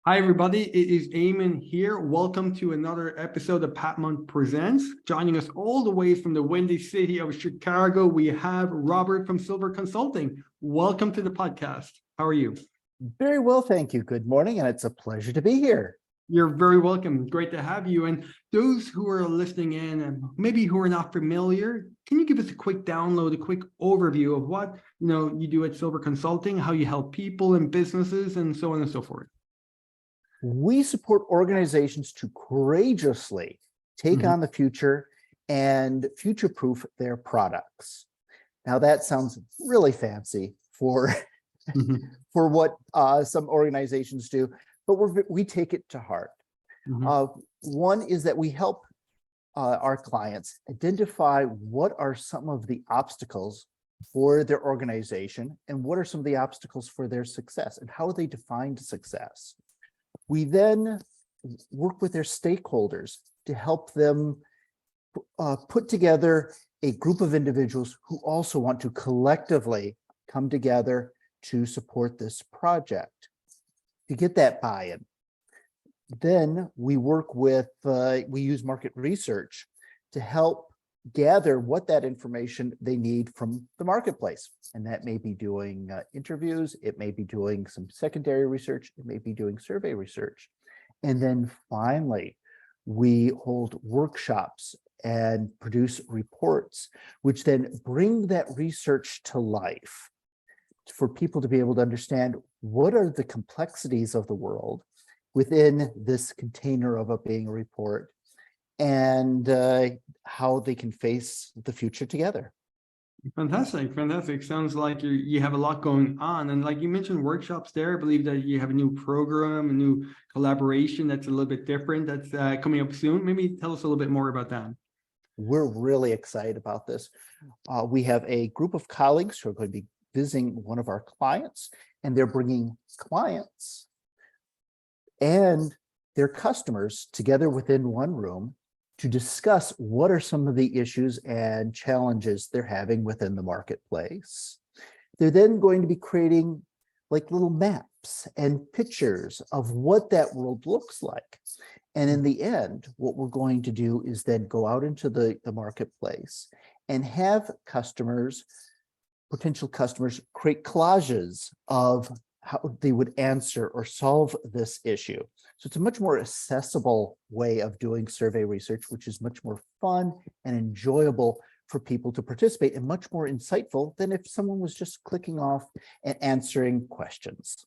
Hi, everybody. It is Eamon here. Welcome to another episode of Patmont Presents. Joining us all the way from the windy city of Chicago, we have Robert from Sylver Consulting. Welcome to the podcast. How are you? Very well, thank you. Good morning, and it's a pleasure to be here. You're very welcome. Great to have you. And those who are listening in and maybe who are not familiar, can you give us a quick download, a quick overview of what you do at Sylver Consulting, how you help people and businesses, and so on and so forth? We support organizations to courageously take on the future and future-proof their products. Now, that sounds really fancy for what some organizations do, but we take it to heart. One is that we help our clients identify what are some of the obstacles for their organization and what are some of the obstacles for their success and how they define success. We then work with their stakeholders to help them put together a group of individuals who also want to collectively come together to support this project, to get that buy-in. Then we work with, we use market research to help gather what that information they need from the marketplace. And that may be doing interviews, it may be doing some secondary research, it may be doing survey research. And then finally, we hold workshops and produce reports, which then bring that research to life for people to be able to understand what are the complexities of the world within this container of it being a report, and how they can face the future together. Fantastic. Sounds like you have a lot going on. And like you mentioned workshops there, I believe that you have a new program, a new collaboration that's a little bit different that's coming up soon. Maybe tell us a little bit more about that. We're really excited about this. We have a group of colleagues who are going to be visiting one of our clients, and they're bringing clients and their customers together within one room to discuss what are some of the issues and challenges they're having within the marketplace. They're then going to be creating like little maps and pictures of what that world looks like. And in the end, what we're going to do is then go out into the marketplace and have customers, potential customers, create collages of how they would answer or solve this issue. So it's a much more accessible way of doing survey research, which is much more fun and enjoyable for people to participate and much more insightful than if someone was just clicking off and answering questions.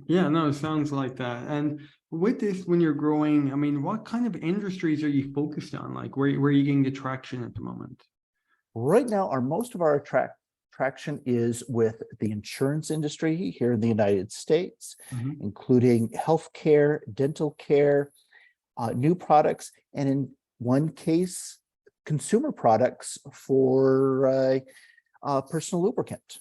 Yeah, no, it sounds like that. And with this, when you're growing, I mean, what kind of industries are you focused on? Like where are you getting the traction at the moment? Right now, most of our traction is with the insurance industry here in the United States, including healthcare, dental care, new products, and in one case, consumer products for personal lubricant.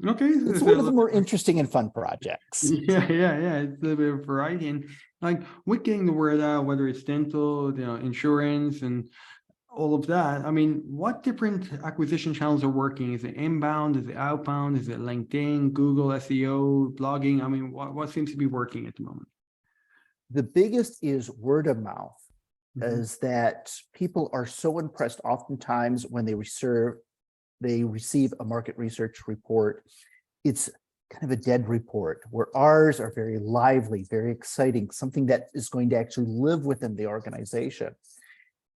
Okay. It's one of the more interesting and fun projects. Yeah. It's a little bit of variety. And like with getting the word out, whether it's dental, insurance, and all of that. I mean, what different acquisition channels are working? Is it inbound? Is it outbound? Is it LinkedIn, Google, SEO, blogging? I mean, what seems to be working at the moment? The biggest is word of mouth, is that people are so impressed oftentimes when they receive a market research report. It's kind of a dead report, where ours are very lively, very exciting, something that is going to actually live within the organization.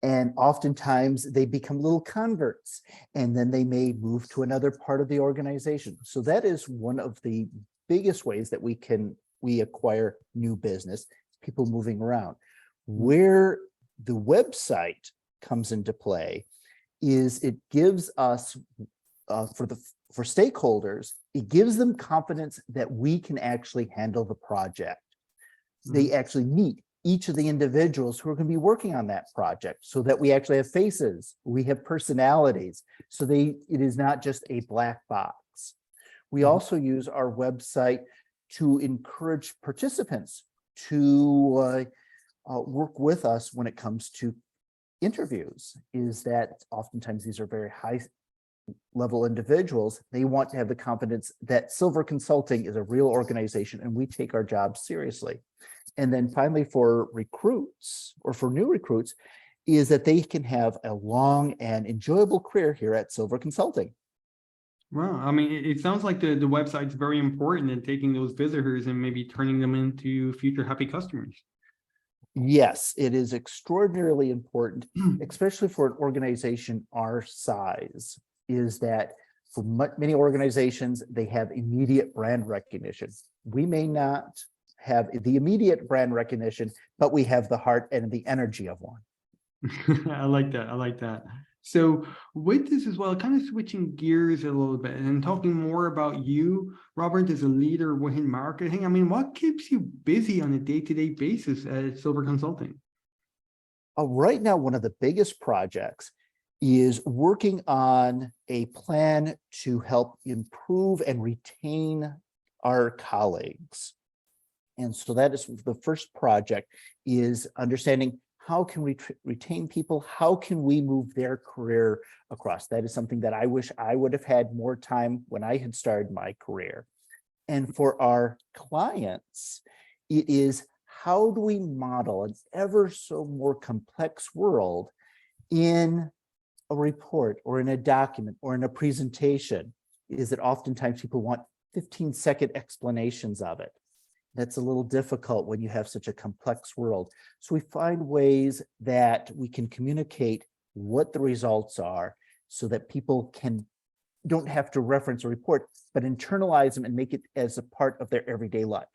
And oftentimes they become little converts, and then they may move to another part of the organization. So that is one of the biggest ways that we acquire new business, people moving around. Where the website comes into play is it gives us, for stakeholders, it gives them confidence that we can actually handle the project. They actually meet each of the individuals who are going to be working on that project, so that we actually have faces, we have personalities, so it is not just a black box. We also use our website to encourage participants to work with us when it comes to interviews. Is that oftentimes these are very level individuals, they want to have the confidence that Sylver Consulting is a real organization and we take our job seriously. And then finally, for recruits or for new recruits, is that they can have a long and enjoyable career here at Sylver Consulting. Well, I mean, it sounds like the website's very important in taking those visitors and maybe turning them into future happy customers. Yes, it is extraordinarily important, especially for an organization our size, is that for many organizations, they have immediate brand recognition. We may not have the immediate brand recognition, but we have the heart and the energy of one. I like that. I like that. So with this as well, kind of switching gears a little bit and talking more about you, Robert, as a leader within marketing. I mean, what keeps you busy on a day-to-day basis at Sylver Consulting? Right now, one of the biggest projects is working on a plan to help improve and retain our colleagues. And so that is the first project, is understanding how can we retain people? How can we move their career across? That is something that I wish I would have had more time when I had started my career. And for our clients, it is how do we model an ever so more complex world in a report or in a document or in a presentation? Is that oftentimes people want 15-second explanations of it. That's a little difficult when you have such a complex world. So we find ways that we can communicate what the results are so that people don't have to reference a report, but internalize them and make it as a part of their everyday life.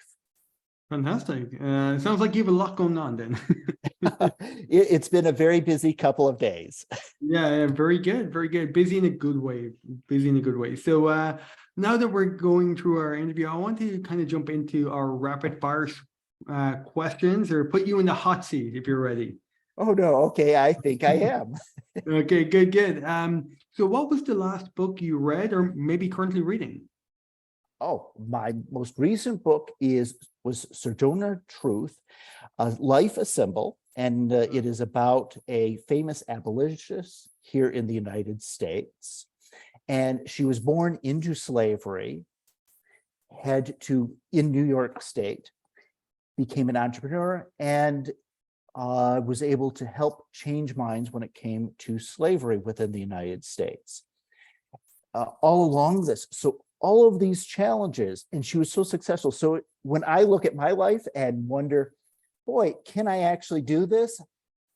Fantastic. It sounds like you have a lot going on then. It's been a very busy couple of days. Yeah, very good, very good. Busy in a good way, busy in a good way. So now that we're going through our interview, I want to kind of jump into our rapid fire questions or put you in the hot seat if you're ready. Oh, no. Okay. I think I am. Okay, good, good. So what was the last book you read or maybe currently reading? Oh, my most recent book was Sojourner Truth, Life a Symbol, and it is about a famous abolitionist here in the United States. And she was born into slavery, in New York State, became an entrepreneur, and was able to help change minds when it came to slavery within the United States. All along this, so all of these challenges, and she was so successful. So when I look at my life and wonder, boy, can I actually do this?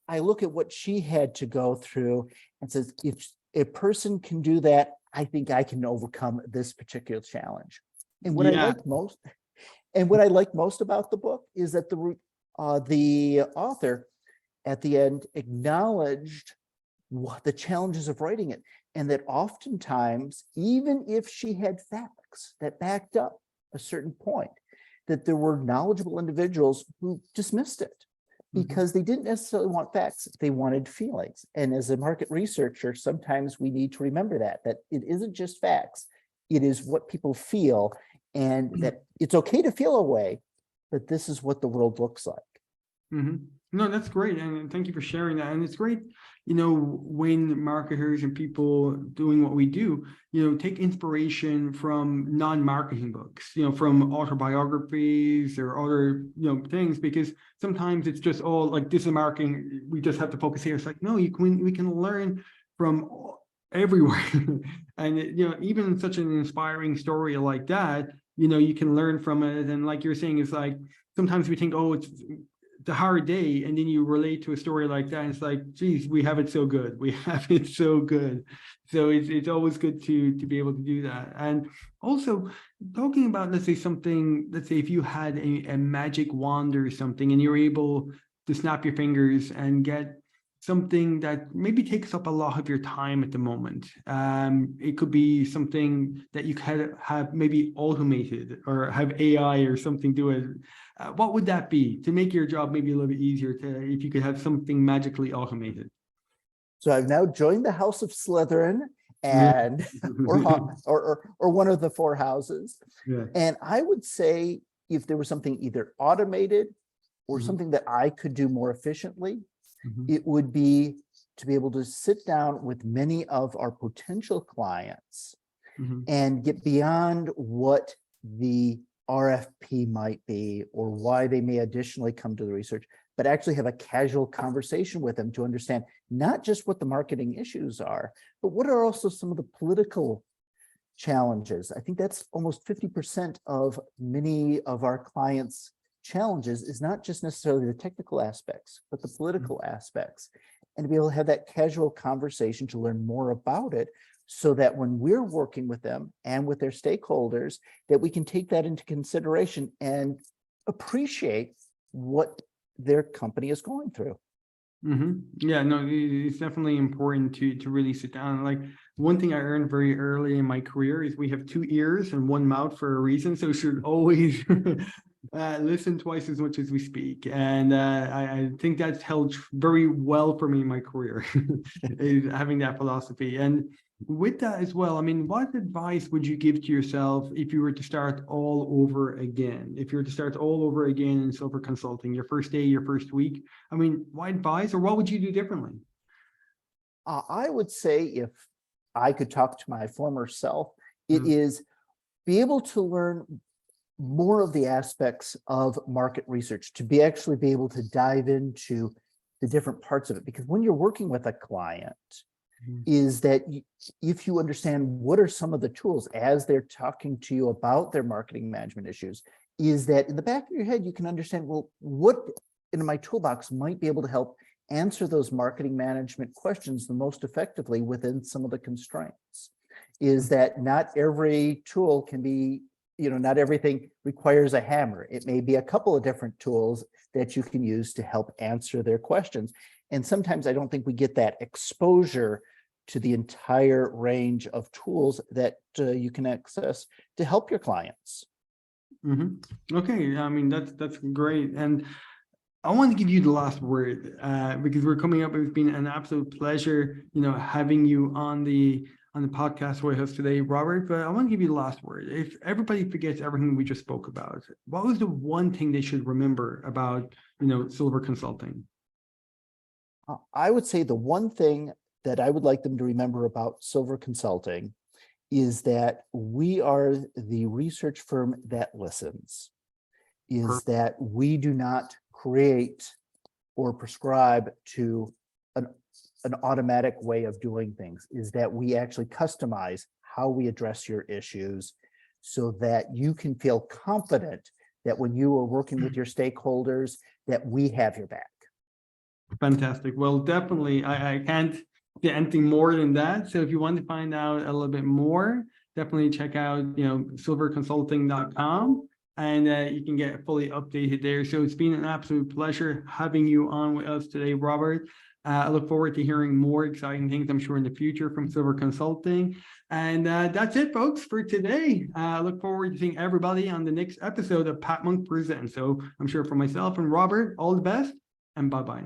I look at what she had to go through and says, if a person can do that, I think I can overcome this particular challenge. And what I like most about the book is that the author at the end acknowledged what the challenges of writing it. And that oftentimes, even if she had facts that backed up a certain point, that there were knowledgeable individuals who dismissed it because they didn't necessarily want facts, they wanted feelings. And as a market researcher, sometimes we need to remember that it isn't just facts, it is what people feel, and that it's okay to feel a way, but this is what the world looks like. No, that's great. And thank you for sharing that. And it's great, when marketers and people doing what we do, take inspiration from non-marketing books, from autobiographies or other, things, because sometimes it's just all like, this is marketing, we just have to focus here. It's like, no, we can learn from everywhere. And, even such an inspiring story like that, you can learn from it. And like you're saying, it's like, sometimes we think, oh, it's the hard day, and then you relate to a story like that, and it's like, geez, we have it so good. We have it so good. So it's always good to be able to do that. And also talking about, let's say if you had a magic wand or something, and you're able to snap your fingers and get something that maybe takes up a lot of your time at the moment. It could be something that you could have maybe automated or have AI or something do it. What would that be to make your job maybe a little bit easier if you could have something magically automated? So I've now joined the House of Slytherin and or one of the four houses. Yeah. And I would say if there was something either automated or something that I could do more efficiently, it would be to be able to sit down with many of our potential clients Mhm. and get beyond what the RFP might be or why they may additionally come to the research, but actually have a casual conversation with them to understand not just what the marketing issues are, but what are also some of the political challenges. I think that's almost 50% of many of our clients' challenges is not just necessarily the technical aspects, but the political aspects. And to be able to have that casual conversation to learn more about it so that when we're working with them and with their stakeholders, that we can take that into consideration and appreciate what their company is going through. Yeah, no, it's definitely important to really sit down. Like one thing I learned very early in my career is we have 2 ears and 1 mouth for a reason. So we should always listen twice as much as we speak. And I think that's held very well for me in my career, is having that philosophy. And with that as well, I mean, what advice would you give to yourself if you were to start all over again? If you were to start all over again in Sylver Consulting, your first day, your first week, I mean, what advice or what would you do differently? I would say if I could talk to my former self, it Mm. is be able to learn more of the aspects of market research, to be actually be able to dive into the different parts of it. Because when you're working with a client, Mhm. is that if you understand what are some of the tools as they're talking to you about their marketing management issues, is that in the back of your head, you can understand, well, what in my toolbox might be able to help answer those marketing management questions the most effectively within some of the constraints. Is that not every tool can be, not everything requires a hammer. It may be a couple of different tools that you can use to help answer their questions. And sometimes I don't think we get that exposure to the entire range of tools that you can access to help your clients. Okay, I mean, that's great. And I want to give you the last word because we're coming up. It's been an absolute pleasure, having you on the podcast with us today, Robert. But I want to give you the last word. If everybody forgets everything we just spoke about, what was the one thing they should remember about, Sylver Consulting? I would say the one thing that I would like them to remember about Sylver Consulting is that we are the research firm that listens, is that we do not create or prescribe to an automatic way of doing things, is that we actually customize how we address your issues so that you can feel confident that when you are working with your stakeholders, that we have your back. Fantastic. Well, definitely, I can't say anything more than that. So if you want to find out a little bit more, definitely check out, sylverconsulting.com, and you can get fully updated there. So it's been an absolute pleasure having you on with us today, Robert. I look forward to hearing more exciting things, I'm sure, in the future from Sylver Consulting. And that's it, folks, for today. I look forward to seeing everybody on the next episode of Pat Monk Presents. So I'm sure for myself and Robert, all the best, and bye-bye.